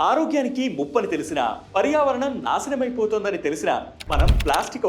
ఆరోగ్యానికి ముప్పని తెలిసినా, పర్యావరణం నాశనమైపోతోందని తెలిసినా మనం ప్లాస్టిక్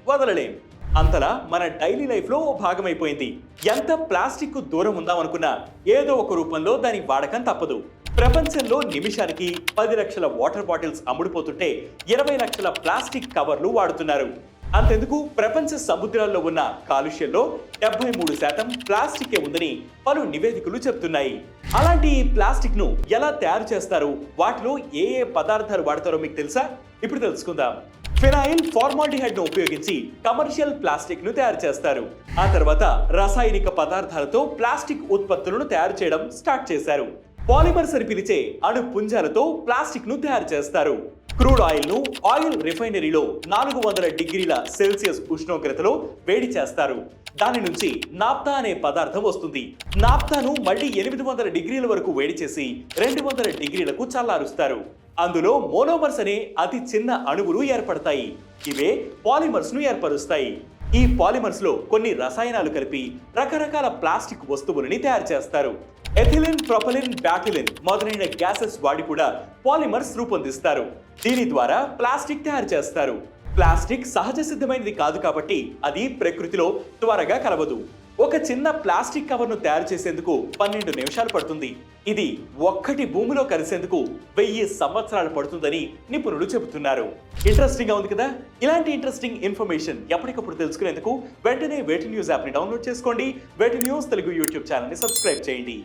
వదలలేం. అంతలా మన డైలీ లైఫ్ లో ఓ భాగమైపోయింది. ఎంత ప్లాస్టిక్ కు దూరం ఉందామనుకున్నా ఏదో ఒక రూపంలో దాని వాడకం తప్పదు. ప్రపంచంలో నిమిషానికి 10 లక్షల వాటర్ బాటిల్స్ అమ్ముడుపోతుంటే 20 లక్షల ప్లాస్టిక్ కవర్లు వాడుతున్నారు. అంతెందుకు, ప్రపంచ సముద్రాల్లో ఉన్న కాలుష్యంలో 73% ప్లాస్టికే ఉందని పలు నివేదికలు చెప్తున్నాయి. అలాంటి ఈ ప్లాస్టిక్ ను ఎలా తయారు చేస్తారు, వాటిలో ఏ ఏ పదార్థాలు వాడతారో మీకు తెలుసా? ఇప్పుడు తెలుసుకుందాం. ఫినాయిల్ ఫార్మాల్డిహైడ్ ను ఉపయోగించి కమర్షియల్ ప్లాస్టిక్ ను తయారు చేస్తారు. ఆ తర్వాత రాసాయనిక పదార్థాలతో ప్లాస్టిక్ ఉత్పత్తులను తయారు చేయడం స్టార్ట్ చేశారు. పాలిమర్స్ అని పిలిచే అణు పుంజాలతో ప్లాస్టిక్ ను తయారు చేస్తారు. క్రూడ్ ఆయిల్ ను ఆయిల్ రిఫైనరీలో 400 డిగ్రీల సెల్సియస్ ఉష్ణోగ్రతలో వేడి చేస్తారు. దాని నుంచి నాప్తా అనే పదార్థం వస్తుంది. నాప్తాను మళ్ళీ 800 డిగ్రీల వరకు వేడి చేసి 200 డిగ్రీలకు చల్లారుస్తారు. అందులో మోనోమర్స్ అనే అతి చిన్న అణువులు ఏర్పడతాయి. ఇవే పాలిమర్స్ ను ఏర్పరుస్తాయి. ఈ పాలిమర్స్ లో కొన్ని రసాయనాలు కలిపి రకరకాల ప్లాస్టిక్ వస్తువులని తయారు చేస్తారు. ఎథిలిన్, ప్రొపలిన్, బ్యాటిలిన్ మొదలైన గ్యాసెస్ వాడి కూడా పాలిమర్స్ రూపొందిస్తారు. దీని ద్వారా ప్లాస్టిక్ తయారు చేస్తారు. ప్లాస్టిక్ సహజ సిద్ధమైనది కాదు కాబట్టి అది ప్రకృతిలో త్వరగా కలవదు. ఒక చిన్న ప్లాస్టిక్ కవర్ ను తయారు చేసేందుకు 12 నిమిషాలు పడుతుంది. ఇది ఒక్కటి భూమిలో కలిసేందుకు 1000 సంవత్సరాలు పడుతుందని నిపుణులు చెబుతున్నారు. ఇంట్రెస్టింగ్ గా ఉంది కదా? ఇలాంటి ఇంట్రెస్టింగ్ ఇన్ఫర్మేషన్ ఎప్పటికప్పుడు తెలుసుకునేందుకు వెంటనే వేటి న్యూస్ యాప్ ని డౌన్లోడ్ చేసుకోండి. వేటి న్యూస్ తెలుగు యూట్యూబ్ ఛానల్ ని సబ్స్క్రైబ్ చేయండి.